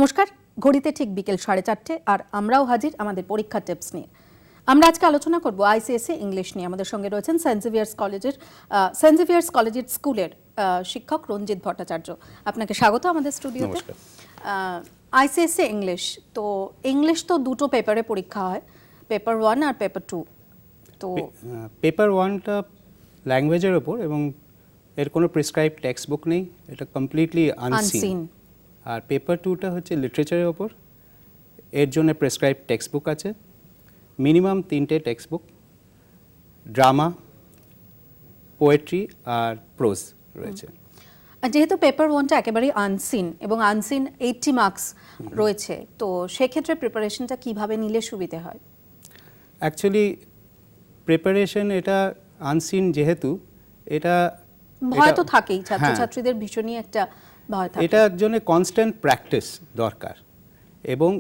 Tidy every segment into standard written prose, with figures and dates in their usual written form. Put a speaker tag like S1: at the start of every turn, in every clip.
S1: নমস্কার, ঘড়িতে ঠিক বিকেল 4:30 আর আমরাও হাজির আমাদের পরীক্ষা টিপস নিয়ে। আমরা আজকে আলোচনা করব আইসিএসসি ইংলিশ নিয়ে। আমাদের সঙ্গে রয়েছেন সেন্ট জেভিয়ার্স কলেজিয়েট স্কুলের শিক্ষক রঞ্জিত ভট্টাচার্য। আপনাকে স্বাগত আমাদের স্টুডিওতে। আইসিএসসি ইংলিশ, তো ইংলিশ তো দুটো পেপারে পরীক্ষা হয়, পেপার 1 আর পেপার 2। তো
S2: পেপার 1টা ল্যাঙ্গুয়েজের ওপর এবং এর কোনো প্রেসক্রাইব টেক্সট বুক নেই, এটা কমপ্লিটলি আনসিন। আর পেপার 2টা হচ্ছে লিটারেচারের ওপর, এর জন্য প্রেসক্রাইব টেক্সট বুক আছে, মিনিমাম 3টে টেক্সট বুক, ড্রামা, পোয়েট্রি আর প্রোজ রয়েছে।
S1: যেহেতু পেপার 1টা একেবারেই আনসিন এবং আনসিন 80 মার্কস রয়েছে, তো সেক্ষেত্রে প্রিপারেশনটা কিভাবে নিলে সুবিধে হয়?
S2: অ্যাকচুয়ালি প্রিপারেশন এটা আনসিন, যেহেতু এটা
S1: ভয় তো থাকেই, ছাত্রছাত্রীদের ভীষণই একটা ভয় থাকে।
S2: এটার জন্য কনস্ট্যান্ট প্র্যাকটিস দরকার এবং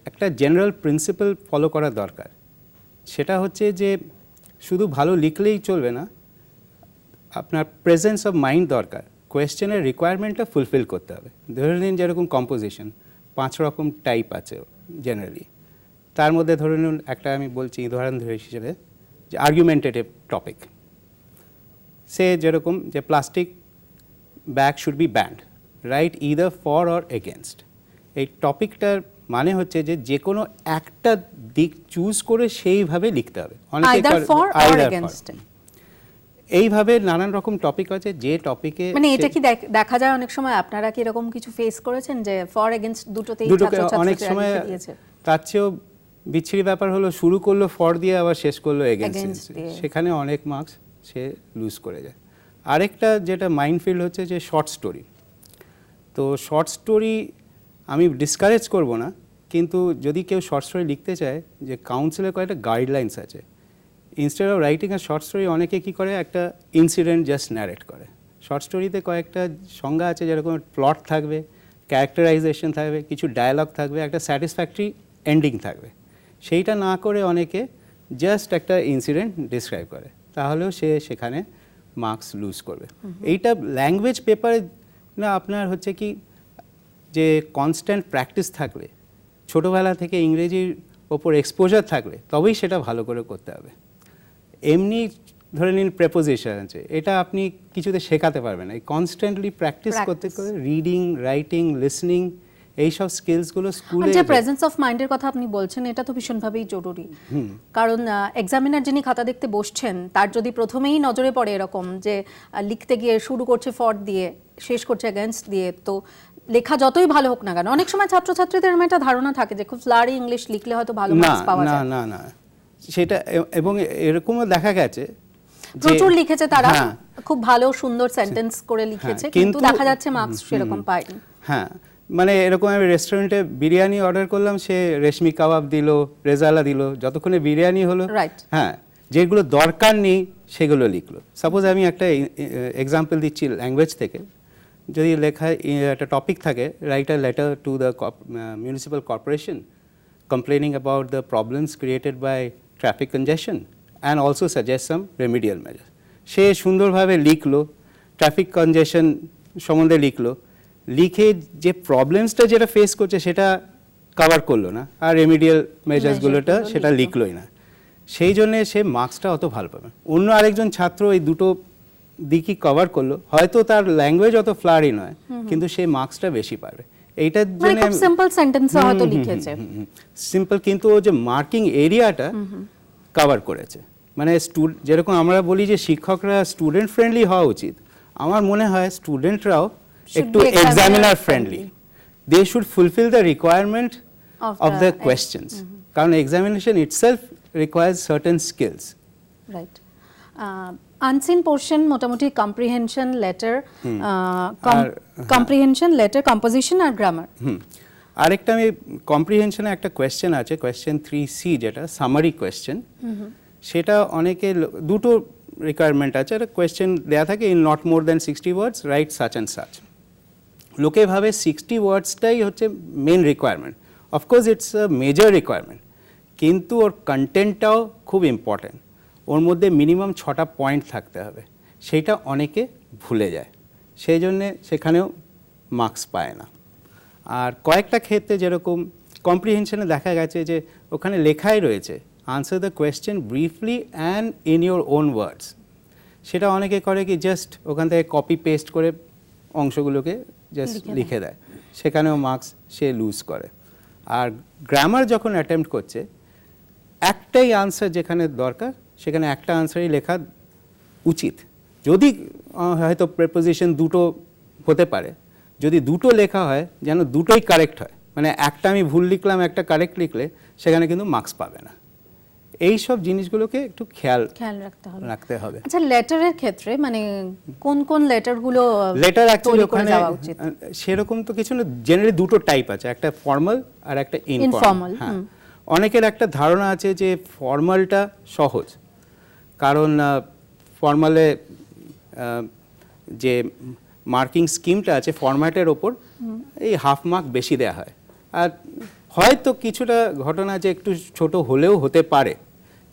S2: একটা জেনারেল প্রিন্সিপাল ফলো করা দরকার। সেটা হচ্ছে যে শুধু ভালো লিখলেই চলবে না, আপনার প্রেজেন্স অফ মাইন্ড দরকার, কোয়েশ্চেনের রিকোয়ারমেন্টটা ফুলফিল করতে হবে। ধরে নিন যেরকম কম্পোজিশন 5 রকম টাইপ আছে জেনারেলি, তার মধ্যে ধরে নিন একটা আমি বলছি উদাহরণ হিসেবে যে আর্গুমেন্টেটিভ টপিক, সে যেরকম যে plastic bag should be band, right either for or against. এই টপিকটার মানে হচ্ছে যে যে কোনো একটা দিক চুজ করে সেইভাবে লিখতে হবে। এইভাবে নানান রকম টপিক আছে, যে টপিকে
S1: মানে এটা কি দেখা যায় অনেক সময় আপনারা কি এরকম কিছু ফেস করেছেন যে ফর এগেইনস্ট দুটোতেই
S2: অনেক সময় তার চেয়েও বিচ্ছিরি ব্যাপার হলো শুরু করলো ফর দিয়ে আবার শেষ করলো এগেইনস্ট, সেখানে অনেক মার্কস সে লুজ করে যায়। আরেকটা যেটা মাইন্ডফিল্ড হচ্ছে যে শর্ট স্টোরি। তো শর্ট স্টোরি আমি ডিসকারেজ করব না, কিন্তু যদি কেউ শর্ট স্টোরি লিখতে চায়, যে কাউন্সিলের কয়েকটা গাইডলাইন্স আছে। Instead of writing a short story অনেকে কী করে, একটা ইনসিডেন্ট জাস্ট ন্যারেট করে। শর্ট স্টোরিতে কয়েকটা সংজ্ঞা আছে, যেরকম প্লট থাকবে, ক্যারেক্টারাইজেশন থাকবে, কিছু ডায়ালগ থাকবে, একটা স্যাটিসফ্যাক্টরি এন্ডিং থাকবে। সেইটা না করে অনেকে জাস্ট একটা ইনসিডেন্ট ডিসক্রাইব করে, তাহলেও সে সেখানে মার্কস লুজ করবে। এইটা ল্যাঙ্গুয়েজ পেপারে না, আপনার হচ্ছে কি যে কনস্ট্যান্ট প্র্যাকটিস থাকলে, ছোটোবেলা থেকে ইংরেজির ওপর এক্সপোজার থাকলে তবেই সেটা ভালো করে করতে হবে। এমনি ধরে নিন প্রেপোজিশন আছে, এটা আপনি কিছুতে শেখাতে পারবেন না। এই কনস্ট্যান্টলি প্র্যাকটিস করতে করে রিডিং, রাইটিং, লিসনিং, এইসব স্কিলসগুলো স্কুলে।
S1: যে প্রেজেন্স অফ মাইন্ডের কথা আপনি বলছেন, এটা তো ভীষণভাবেই জরুরি। কারণ এক্সামিনার যিনি খাতা দেখতে বসছেন, তার যদি প্রথমেই নজরে পড়ে এরকম যে লিখতে গিয়ে শুরু করছে ফর দিয়ে, শেষ করছে এগেইনস্ট দিয়ে, তো লেখা যতই ভালো হোক না কেন, অনেক সময় ছাত্রছাত্রীদের একটা ধারণা থাকে যে খুব ফ্লারি ইংলিশ লিখলে হয়তো ভালো মার্কস পাওয়া যায়।
S2: না না না, সেটা এবং এরকমও দেখা গেছে
S1: প্রচুর লিখেছে তারা, খুব ভালো সুন্দর সেন্টেন্স করে লিখেছে, কিন্তু দেখা যাচ্ছে মার্কস সেরকম পায়নি।
S2: হ্যাঁ, মানে এরকম আমি রেস্টুরেন্টে বিরিয়ানি অর্ডার করলাম, সে রেশমি কাবাব দিল, রেজালা দিল, যতক্ষণে বিরিয়ানি হলো, হ্যাঁ, যেগুলো দরকার নেই সেগুলো লিখলো। সাপোজ আমি একটা এক্সাম্পল দিচ্ছি ল্যাঙ্গুয়েজ থেকে। যদি লেখায় একটা টপিক থাকে, write a letter to the municipal corporation complaining about the problems created by traffic congestion and also suggest some remedial measures. সে সুন্দরভাবে লিখলো, ট্রাফিক কনজেশন সম্বন্ধে লিখলো, লিখে যে প্রবলেমসটা যেটা ফেস করছে সেটা কভার করলো না, আর রেমিডিয়াল মেজার্সগুলোটা সেটা লিখলোই না। সেই জন্যে সে মার্কসটা অত ভালো পাবে। অন্য আরেকজন ছাত্র এই দুটো দিকই কভার করলো, হয়তো তার ল্যাঙ্গুয়েজ অত ফ্লারি নয়, কিন্তু সে মার্কসটা বেশি পাবে। এইটার জন্য
S1: সিম্পল সেন্টেন্সে হয়তো লিখেছে,
S2: সিম্পল, কিন্তু ও যে মার্কিং এরিয়াটা কভার করেছে। মানে যেরকম আমরা বলি যে শিক্ষকরা স্টুডেন্ট ফ্রেন্ডলি হওয়া উচিত, আমার মনে হয় স্টুডেন্টরাও একটু examiner friendly. They should fulfil the requirement of the questions, কারণ examination itself requires certain skills.
S1: Right. Unseen portion মোটামুটি কম্প্রিহেনশন, লেটার, কম্পোজিশন আর গ্রামার।
S2: আরেকটা আমি কম্প্রিহেনশনে একটা কোয়েশ্চেন আছে, কোয়েশ্চেন 3C, যেটা সামারি কোয়েশ্চেন। সেটা অনেকে দুটো রিকোয়ারমেন্ট আছে, একটা কোয়েশ্চেন দেওয়া থাকে in not more than 60 words right such and such. লোকে ভাবে 60 ওয়ার্ডসটাই হচ্ছে main requirement. Of course it's a major requirement, কিন্তু ওর কন্টেন্টটাও খুব ইম্পর্টেন্ট। ওর মধ্যে মিনিমাম 6টা পয়েন্ট থাকতে হবে, সেইটা অনেকে ভুলে যায়, সেই জন্যে সেখানেও মার্কস পায় না। আর কয়েকটা ক্ষেত্রে যেরকম কম্প্রিহেনশনে দেখা গেছে যে ওখানে লেখাই রয়েছে answer the question briefly and in your own words, সেটা অনেকে করে কি জাস্ট ওখান থেকে কপি পেস্ট করে অংশগুলোকে জাস্ট লিখে দেয়, সেখানেও মার্কস সে লুজ করে। আর গ্রামার যখন অ্যাটেম্প্ট করছে একটাই আনসার যেখানে দরকার সেখানে একটা আনসারই লেখা উচিত। যদি হয়তো প্রেপোজিশন দুটো হতে পারে, যদি দুটো লেখা হয় যেন দুটোই কারেক্ট হয়, মানে একটা আমি ভুল লিখলাম একটা কারেক্ট লিখলে সেখানে কিন্তু মার্কস পাবে না। এই সব জিনিসগুলোকে একটু খেয়াল রাখতে হবে।
S1: আচ্ছা, লেটারের ক্ষেত্রে মানে কোন কোন লেটারগুলো
S2: লেটার অ্যাকচুয়ালি ওখানে সেরকম তো কিছু না, জেনারেলি দুটো টাইপ আছে, একটা ফর্মাল আর একটা ইনফর্মাল। হ্যাঁ, অনেকের একটা ধারণা আছে যে ফর্মালটা সহজ, কারণ ফর্মালে যে মার্কিং স্কিমটা আছে ফরম্যাটের ওপর এই হাফ মার্ক বেশি দেওয়া হয়। আর হয়তো কিছুটা ঘটনা যে একটু ছোট হলেও হতে পারে,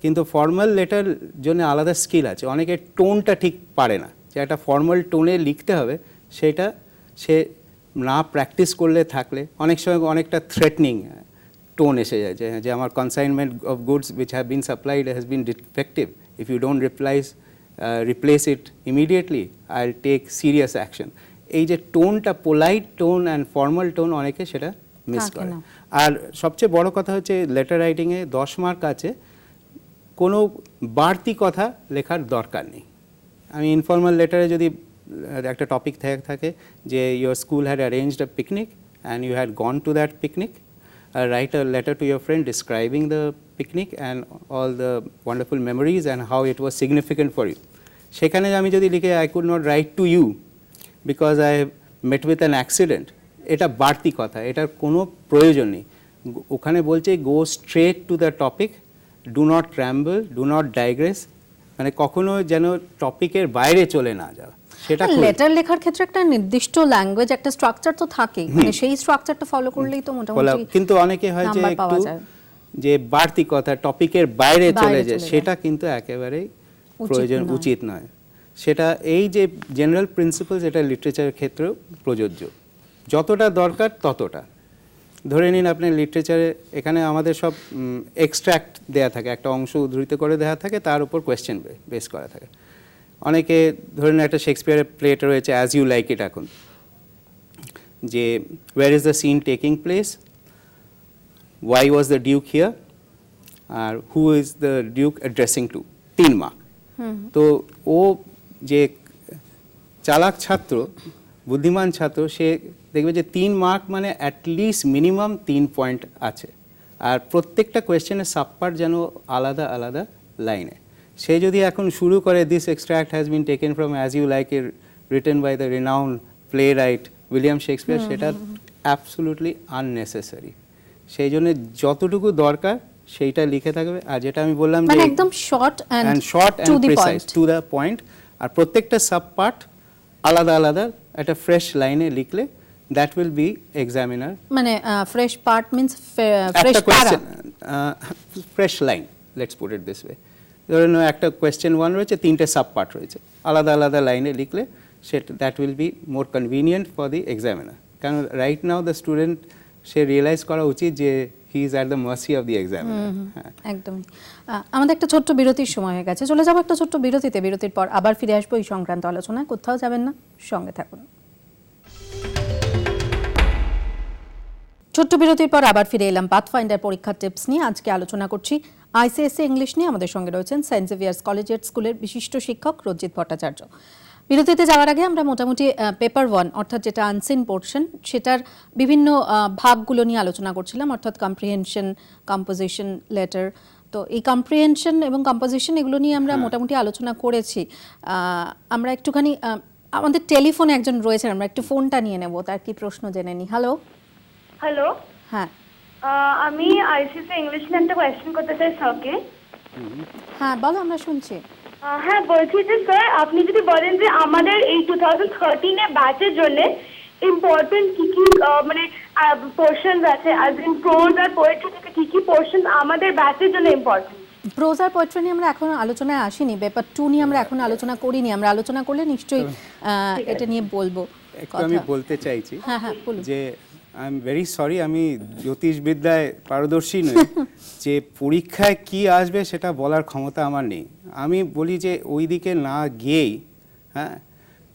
S2: কিন্তু ফর্মাল লেটার জন্য আলাদা স্কিল আছে। অনেকের টোনটা ঠিক পারে না, যে একটা ফর্মাল টোনে লিখতে হবে সেটা সে না প্র্যাকটিস করলে থাকলে অনেক সময় অনেকটা থ্রেটনিং টোন এসে যায়, যে আমার consignment of goods which have been supplied has been defective, if you don't replace it immediately I will take serious action. এই যে টোনটা, polite tone and formal tone, অনেকে সেটা মিস করে। আর সবচেয়ে বড় কথা হচ্ছে লেটার রাইটিংয়ে 10 মার্ক আছে, কোনো বাড়তি কথা লেখার দরকার নেই। আমি ইনফর্মাল লেটারে যদি একটা টপিক থাকে যে your school had arranged a picnic and you had gone to that picnic, write a letter to your friend describing the picnic and all the wonderful memories and how it was significant for you. সেখানে আমি যদি লিখে I could not write to you because I met with an accident, এটা বাড়তি কথা, এটার কোনো প্রয়োজন নেই। ওখানে বলছে go straight to the topic, do not ramble, do not digress, মানে কখনো যেন টপিকের বাইরে চলে না যাওয়া। সেটা
S1: লেটার লেখার ক্ষেত্রে একটা নির্দিষ্ট ল্যাঙ্গুয়েজ, একটা স্ট্রাকচার তো থাকেই, মানে সেই স্ট্রাকচারটা ফলো করলেই তো মোটামুটি।
S2: কিন্তু অনেকে হয় যে একটু যে বাড়তি কথা টপিকের বাইরে চলে যায়, সেটা কিন্তু একেবারেই প্রয়োজন উচিত নয়। সেটা এই যে জেনারেল প্রিন্সিপালস, এটা লিটারেচারের ক্ষেত্রেও প্রযোজ্য, যতটা দরকার ততটা। ধরে নিন আপনি লিটারেচারে এখানে আমাদের সব এক্সট্র্যাক্ট দেয়া থাকে, একটা অংশ উদ্ধৃত করে দেওয়া থাকে, তার উপর কোয়েশ্চেন বেস করা থাকে। অনেকে ধরেন একটা শেক্সপিয়ারের প্লেটা রয়েছে অ্যাজ ইউ লাইক ইট, এখন যে where is the scene taking place, why was the duke here, আর who is the duke addressing to, 3 mark. তো ও যে চালাক ছাত্র, বুদ্ধিমান ছাত্র, সে দেখবে যে 3 মার্ক মানে অ্যাটলিস্ট মিনিমাম 3 পয়েন্ট আছে, আর প্রত্যেকটা কোয়েশ্চেনের সাবপার্ট যেন আলাদা আলাদা লাইনে। সে যদি এখন শুরু করে this extract has been taken from as you like it written by the renowned playwright William Shakespeare, সেটা অ্যাবসলুটলি আননেসেসারি। সেই জন্য যতটুকু দরকার সেইটা লিখে থাকবে। আর যেটা আমি বললাম যে
S1: একদম short and
S2: precise, to the point, আর প্রত্যেকটা সাব পার্ট আলাদা আলাদা একটা ফ্রেশ লাইনে লিখলে দ্যাট উইল বি এক্সামিনার,
S1: মানে fresh part means fresh para,
S2: fresh line, let's put it this way. ধরেন একটা কোয়েশ্চেন 1 রয়েছে, 3টে সাব পার্ট রয়েছে, আলাদা আলাদা লাইনে লিখলে সেটা that will be more convenient for the examiner. কারণ রাইট নাও দ্য স্টুডেন্ট, সে রিয়েলাইজ করা উচিত যে he is at the mercy of the examiner.
S1: একদমই। আমাদের একটা ছোট্ট বিরতির সময় হয়ে গেছে, চলে যাবো একটা ছোট্ট বিরতিতে। বিরতির পর আবার ফিরে আসবো এই সংক্রান্ত আলোচনায়, কোথাও যাবেন না, সঙ্গে থাকুন। ছোট্ট বিরতির পর আবার ফিরে এলাম পাথফাইন্ডার পরীক্ষার টিপস নিয়ে। আজকে আলোচনা করছি আইসিএসসি ইংলিশ নিয়ে। আমাদের সঙ্গে রয়েছেন সেন্ট জেভিয়ার্স কলেজিয়েট স্কুলের বিশিষ্ট শিক্ষক রঞ্জিত ভট্টাচার্য। বিরতিতে যাওয়ার আগে আমরা মোটামুটি পেপার 1 অর্থাৎ যেটা আনসিন পোর্শন, সেটার বিভিন্ন ভাগগুলো নিয়ে আলোচনা করছিলাম, অর্থাৎ কম্প্রিহেনশন, কম্পোজিশন, লেটার। তো এই কম্প্রিহেনশন এবং কম্পোজিশন এগুলো নিয়ে আমরা মোটামুটি আলোচনা করেছি। আমরা একটুখানি আমাদের টেলিফোনে একজন রয়েছেন, আমরা একটু ফোনটা নিয়ে নেব, তার কি প্রশ্ন জেনে নিই। হ্যালো
S3: হ্যালো,
S1: হ্যাঁ
S3: আমি আইসিএসসি ইংলিশ নিয়ে একটা কোয়েশ্চেন করতে চাই স্যারকে।
S1: হ্যাঁ বলো, আমরা শুনছি।
S3: হ্যাঁ, বলছি যে স্যার আপনি যদি বলেন যে আমাদের এই 2013 ব্যাচের জন্য ইম্পর্টেন্ট কি কি মানে পোর্শনস আছে, অ্যাজ ইন প্রোজ আর পোয়েট্রি থেকে কি কি পোর্শন আমাদের ব্যাচের জন্য ইম্পর্টেন্ট।
S1: প্রোজ আর পোয়েট্রি নিয়ে আমরা এখনো আলোচনায় আসিনি, পেপার 2 নিয়ে আমরা এখনো আলোচনা করিনি। আমরা আলোচনা করলে নিশ্চয়ই এটা নিয়ে বলবো।
S2: আমি বলতে চাইছি
S1: হ্যাঁ বলুন।
S2: যে আই এম ভেরি সরি, আমি জ্যোতিষবিদ্যায় পারদর্শী নই। যে পরীক্ষায় কি আসবে সেটা বলার ক্ষমতা আমার নেই। আমি বলি যে ওই দিকে না গিয়েই, হ্যাঁ,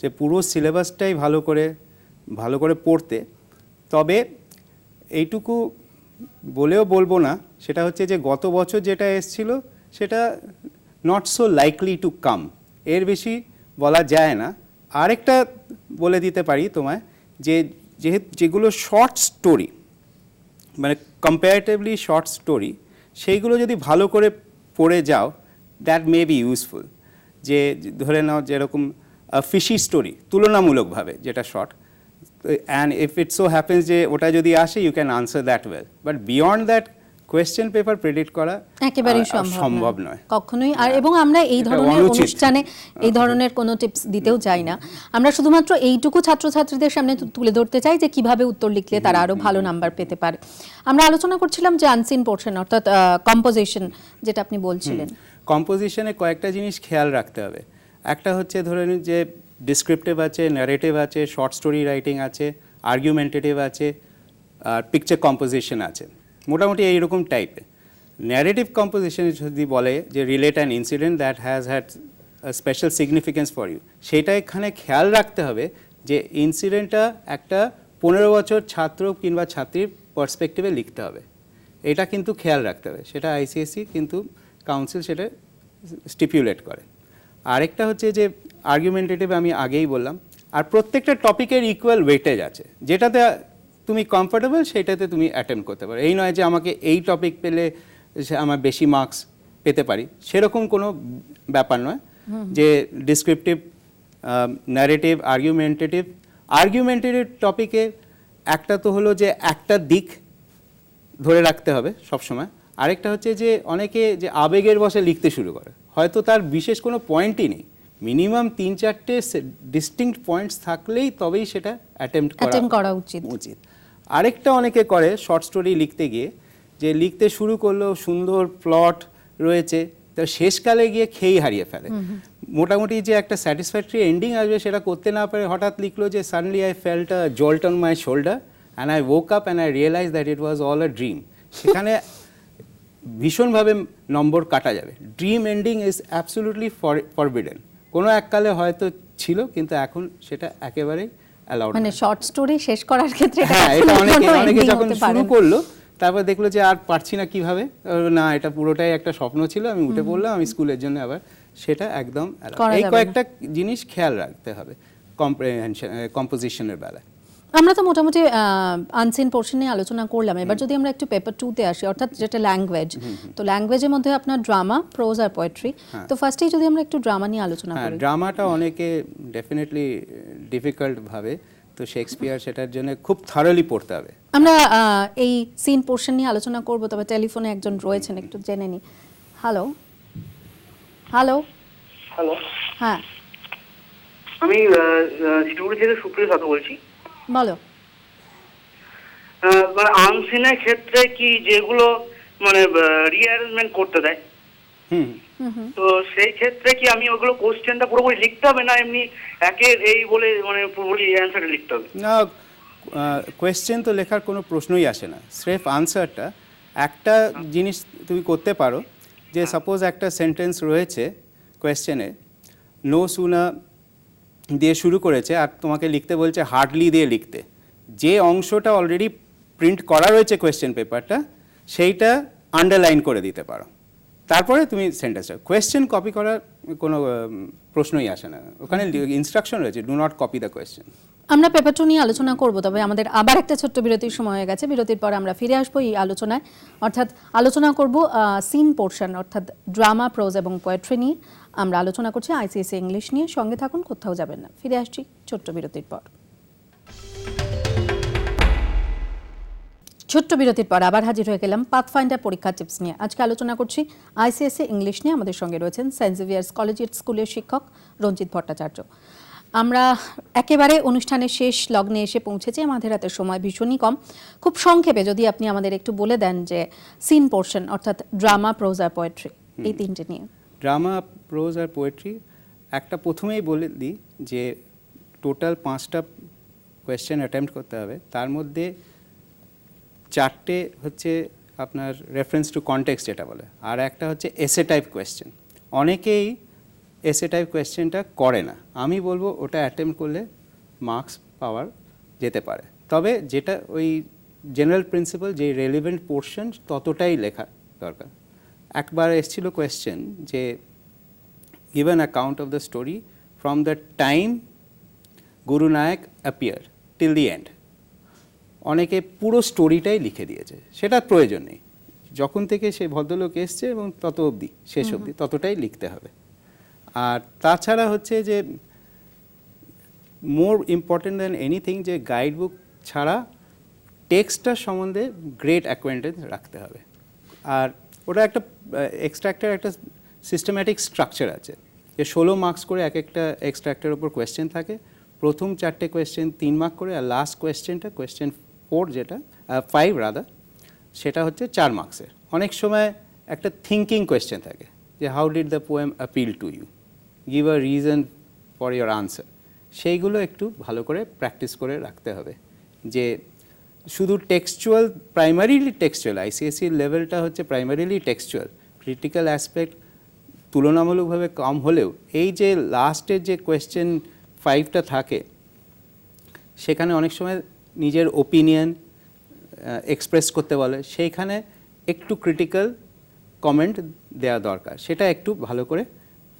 S2: যে পুরো সিলেবাসটাই ভালো করে পড়তে। তবে এইটুকু বলেও বলবো না, সেটা হচ্ছে যে গত বছর যেটা এসছিল সেটা not so likely to come, এর বেশি বলা যায় না। আরেকটা বলে দিতে পারি তোমায়, যে যেগুলো শর্ট স্টোরি, মানে কম্পারেটিভলি শর্ট স্টোরি, সেইগুলো যদি ভালো করে পড়ে যাও, দ্যাট মে বি ইউজফুল। যে ধরে নাও যেরকম ফিশি স্টোরি তুলনামূলকভাবে যেটা short, and if it so happens যে ওটা যদি আসে, you can answer that well, but beyond that question paper predict করা
S1: একেবারেই সম্ভব নয় কখনোই। আর এবং আমরা এই ধরনের অনুষ্ঠানে এই ধরনের কোনো টিপস দিতেও চাই না। আমরা শুধুমাত্র এইটুকু ছাত্রছাত্রীদের সামনে তুলে ধরতে চাই যে কিভাবে উত্তর লিখলে তারা আরো ভালো নাম্বার পেতে পারে। আমরা আলোচনা করছিলাম যে আনসিন পোর্শন অর্থাৎ কম্পোজিশন, যেটা আপনি বলছিলেন।
S2: কম্পোজিশনে কয়েকটা জিনিস খেয়াল রাখতে হবে। একটা হচ্ছে ধরে নিন যে ডিসক্রিপটিভ আছে, ন্যারেটিভ আছে, শর্ট স্টোরি রাইটিং আছে, আর্গুমেন্টেটিভ আছে, আর পিকচার কম্পোজিশন আছে, মোটামুটি এইরকম টাইপের। ন্যারেটিভ কম্পোজিশন যদি বলে যে relate an incident that has had special significance for you, সেটা এখানে খেয়াল রাখতে হবে যে ইনসিডেন্টটা একটা 15 বছর ছাত্র কিংবা ছাত্রীর পার্সপেক্টিভে লিখতে হবে। এটা কিন্তু খেয়াল রাখতে হবে, সেটা আইসিএসসি কিন্তু কাউন্সিল সেটা স্টিপুলেট করে। আরেকটা হচ্ছে যে আর্গুমেন্টেটিভ, আমি আগেই বললাম। আর প্রত্যেকটা টপিকের ইকুয়াল ওয়েটেজ আছে, যেটাতে তুমি কমফোর্টেবল সেইটাতে তুমি অ্যাটেম্প করতে পারো। এই নয় যে আমাকে এই টপিক পেলে আমার বেশি মার্কস পেতে পারি, সেরকম কোনো ব্যাপার নয়। যে ডিসক্রিপটিভ, ন্যারেটিভ, আর্গুমেন্টেটিভ টপিকে একটা তো হলো যে একটা দিক ধরে রাখতে হবে সবসময়। আরেকটা হচ্ছে যে অনেকে যে আবেগের বশে লিখতে শুরু করে, হয়তো তার বিশেষ কোনো পয়েন্টই নেই, মিনিমাম 3-4টে ডিস্টিংক্ট পয়েন্টস থাকলেই তবেই সেটা অ্যাটেম্প্ট করা উচিত। আরেকটা অনেকে করে শর্ট স্টোরি লিখতে গিয়ে, যে লিখতে শুরু করলো, সুন্দর প্লট রয়েছে, তো শেষকালে গিয়ে খেয়েই হারিয়ে ফেলে। মোটামুটি যে একটা স্যাটিসফ্যাক্টরি এন্ডিং আসবে সেটা করতে না পারে, হঠাৎ লিখলো যে suddenly I felt a জল্ট on my shoulder and I woke up and I realized that it was all a dream। সেখানে ভীষণভাবে নম্বর কাটা যাবে। Dream ending is absolutely forbidden. কোনো এককালে হয়তো ছিল, কিন্তু এখন সেটা একেবারেই অ্যালাউড।
S1: মানে শর্ট স্টোরি শেষ করার ক্ষেত্রে
S2: হ্যাঁ, এটা অনেকে যখন শুরু করলো, তারপর দেখলো যে আর পারছি না, কিভাবে না, এটা পুরোটাই একটা স্বপ্ন ছিল, আমি উঠে পড়লাম, আমি স্কুলের জন্য আবার, সেটা একদম এই কয়েকটা জিনিস খেয়াল রাখতে হবে কম্পোজিশনের বেলায়।
S1: আমরা তো মোটামুটি আনসিন পোর্শন নিয়ে আলোচনা করলাম। এবার যদি আমরা একটু পেপার 2-তে আসি, অর্থাৎ যেটা ল্যাঙ্গুয়েজ, তো ল্যাঙ্গুয়েজের মধ্যে আপনার ড্রামা, প্রোজ আর পোয়েট্রি। তো ফার্স্টেই যদি আমরা একটু ড্রামা নিয়ে আলোচনা করি।
S2: ড্রামাটা অনেকে ডেফিনেটলি ডিফিকাল্ট ভাবে, তো শেক্সপিয়ার সেটার জন্য খুব থারলি পড়তে হবে।
S1: আমরা এই সিন পোর্শন নিয়ে আলোচনা করব, তবে টেলিফোনে একজন রয়েছেন, একটু জেনে নি। হ্যালো হ্যালো
S4: হ্যালো,
S1: হ্যাঁ,
S4: আমি শিলিগুড়ি থেকে সুপ্রিয় কথা বলছি।
S1: বলো।
S4: মানে আনসিনের ক্ষেত্রে কি যেগুলো মানে রিঅ্যারেঞ্জমেন্ট করতে দেয়, তো সেই ক্ষেত্রে কি আমি ওগুলো কোশ্চেনটা পুরোপুরি লিখতে হবে, না এমনি একের এই বলে মানে পুরোপুরি অ্যান্সারটা লিখতে হবে?
S2: না, কোয়েশ্চেন তো লেখার কোনো প্রশ্নই আসে না, স্রেফ আনসারটা। একটা জিনিস তুমি করতে পারো, যে সাপোজ একটা সেন্টেন্স রয়েছে কোয়েশ্চেনে, নো সুনা দিয়ে শুরু করেছে, আর তোমাকে লিখতে বলছে হার্ডলি দিয়ে লিখতে। যে অংশটা অলরেডি প্রিন্ট করা রয়েছে কোয়েশ্চেন পেপারটা, সেইটা আন্ডারলাইন করে দিতে পারো। তারপরে তুমি সেন্টেন্সটা, কোয়েশ্চেন কপি করার কোনো প্রশ্নই আসে না, ওখানে ইনস্ট্রাকশন রয়েছে, do not copy the question.
S1: আমরা পেপার 2 নিয়ে আলোচনা করব, তবে আমাদের আবার একটা ছোট্ট বিরতির সময় হয়ে গেছে। বিরতির পর আমরা ফিরে আসবো এই আলোচনায়, অর্থাৎ আলোচনা করব সিন পোর্শন, অর্থাৎ ড্রামা, প্রোজ এবং পোয়েট্রি নিয়ে। আমরা আলোচনা করছি আইসিএসসি ইংলিশ নিয়ে। সঙ্গে থাকুন, কোথাও যাবেন না। ফিরে আসছি ছোট্ট বিরতির পর। ছোট্ট বিরতির পর আবার হাজির হয়ে গেলাম পাথফাইন্ডার পরীক্ষা টিপস নিয়ে। আজকে আলোচনা করছি আইসিএসসি ইংলিশ নিয়ে। আমাদের সঙ্গে রয়েছেন সেন্ট জেভিয়ার্স কলেজিয়েট স্কুলের শিক্ষক রঞ্জিত ভট্টাচার্য। আমরা একেবারে অনুষ্ঠানের শেষ লগ্নে এসে পৌঁছেছি। আমাদের হাতে সময় ভীষণই কম। খুব সংক্ষেপে যদি আপনি আমাদের একটু বলে দেন যে সিন পোর্শন, অর্থাৎ ড্রামা, প্রোজ আর পোয়েট্রি, এই তিনটে নিয়ে।
S2: ড্রামা, প্রোজ আর পোয়েট্রি, একটা প্রথমেই বলে দিই যে টোটাল 5টা কোয়েশ্চেন অ্যাটেম্প্ট করতে হবে। তার মধ্যে চারটে হচ্ছে আপনার রেফারেন্স টু কনটেক্সট যেটা বলে, আর একটা হচ্ছে এসে টাইপ কোয়েশ্চেন। অনেকেই এসে টাইপ কোয়েশ্চেনটা করে না, আমি বলবো ওটা অ্যাটেম্প করলে মার্কস পাওয়ার যেতে পারে, তবে যেটা ওই জেনারেল প্রিন্সিপাল যে রেলিভেন্ট পোর্শন ততটাই লেখা দরকার। একবার এসেছিল কোয়েশ্চেন যে give an account of the story from the time Guru Nanak appeared till the end. অনেকে পুরো স্টোরিটাই লিখে দিয়েছে, সেটা প্রয়োজন নেই, যখন থেকে সে ভদ্রলোক এসছে এবং তত অবধি শেষ অবধি ততটাই লিখতে হবে। আর তাছাড়া হচ্ছে যে মোর ইম্পর্টেন্ট দ্যান এনিথিং যে গাইড বুক ছাড়া টেক্সটটার সম্বন্ধে গ্রেট অ্যাকোয়েন্টেন্স রাখতে হবে। আর ওটা একটা এক্সট্রাক্টের একটা সিস্টেম্যাটিক স্ট্রাকচার আছে যে 16 মার্কস করে এক একটা এক্সট্রাক্টের ওপর কোয়েশ্চেন থাকে, প্রথম 4টে কোয়েশ্চেন 3 মার্ক করে, আর লাস্ট কোয়েশ্চেনটা কোয়েশ্চেন 4 যেটা 5 রাদার সেটা হচ্ছে 4 মার্কসের। অনেক সময় একটা থিঙ্কিং কোয়েশ্চেন থাকে যে how did the poem appeal to you, give a reason for your answer, সেইগুলো একটু ভালো করে প্র্যাকটিস করে রাখতে হবে। যে শুধু টেক্সচুয়াল, প্রাইমারিলি টেক্সচুয়াল, আইসিএসসির লেভেলটা হচ্ছে প্রাইমারিলি টেক্সচুয়াল, ক্রিটিক্যাল অ্যাসপেক্ট তুলনামূলকভাবে কম হলেও এই যে লাস্টের যে কোয়েশ্চেন 5টা থাকে সেখানে অনেক সময় নিজের ওপিনিয়ন এক্সপ্রেস করতে বলে, সেইখানে একটু ক্রিটিক্যাল কমেন্ট দেওয়া দরকার, সেটা একটু ভালো করে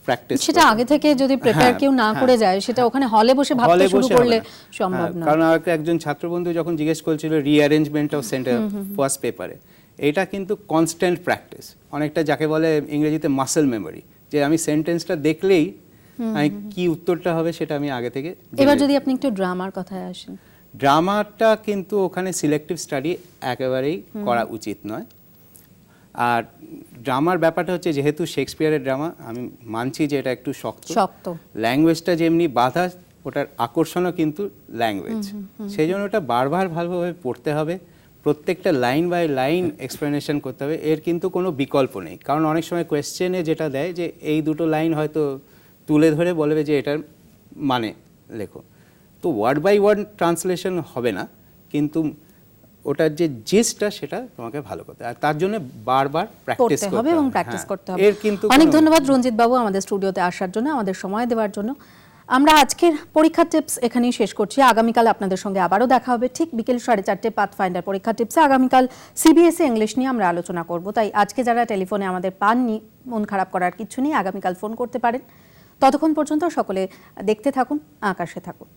S2: প্র্যাকটিস।
S1: সেটা আগে থেকে যদি প্রিপেয়ার কেউ না করে যায়, সেটা ওখানে হলে বসে ভাবতে শুরু করলে সম্ভব না।
S2: কারণ আমাকে একজন ছাত্রবন্ধু যখন জিজ্ঞেস করছিল রিঅ্যারেঞ্জমেন্ট অফ সেন্টেন্স ফার্স্ট পেপারে, এটা কিন্তু কনস্ট্যান্ট প্র্যাকটিস, অনেকটা যাকে বলে ইংরেজিতে মাসল মেমোরি, যে আমি সেন্টেন্সটা দেখলেই আমি কি উত্তরটা হবে সেটা আমি আগে থেকে।
S1: এবার যদি আপনি একটু ড্রামার কথায় আসেন।
S2: ড্রামাটা কিন্তু ওখানে সিলেক্টিভ স্টাডি একেবারেই করা উচিত নয়। আর ড্রামার ব্যাপারটা হচ্ছে যেহেতু শেক্সপিয়ারের ড্রামা, আমি মানছি যে এটা একটু শক্ত, ল্যাঙ্গুয়েজটা যেমনি বাধা, ওটার আকর্ষণও কিন্তু ল্যাঙ্গুয়েজ, সেই জন্য ওটা বারবার ভালোভাবে পড়তে হবে, প্রত্যেকটা লাইন বাই লাইন এক্সপ্লেনেশন করতে হবে, এর কিন্তু কোনো বিকল্প নেই। কারণ অনেক সময় কোয়েশ্চেনে যেটা দেয় যে এই দুটো লাইন হয়তো তুলে ধরে বলবে যে এটার মানে লেখো, তো ওয়ার্ড বাই ওয়ার্ড ট্রান্সলেশন হবে না, কিন্তু ওটার যে জিস্টটা সেটা তোমাকে ভালো করতে হবে, আর তার জন্য বারবার প্র্যাকটিস করতে হবে
S1: এবং প্র্যাকটিস করতে হবে।
S2: এর কিন্তু
S1: অনেক ধন্যবাদ রঞ্জিত বাবু আমাদের স্টুডিওতে আসার জন্য, আমাদের সময় দেওয়ার জন্য। আমরা আজকের পরীক্ষা টিপস এখানেই শেষ করছি। আগামীকাল আপনাদের সঙ্গে আবারও দেখা হবে ঠিক বিকেল 4:30 পাথফাইন্ডার পরীক্ষা টিপসে। আগামীকাল সিবিএসই ইংলিশ নিয়ে আমরা আলোচনা করব, তাই আজকে যারা টেলিফোনে আমাদের পাননি, মন খারাপ করার কিছু নেই, আগামীকাল ফোন করতে পারেন। ততক্ষণ পর্যন্ত সকলে দেখতে থাকুন, আকাশে থাকুন।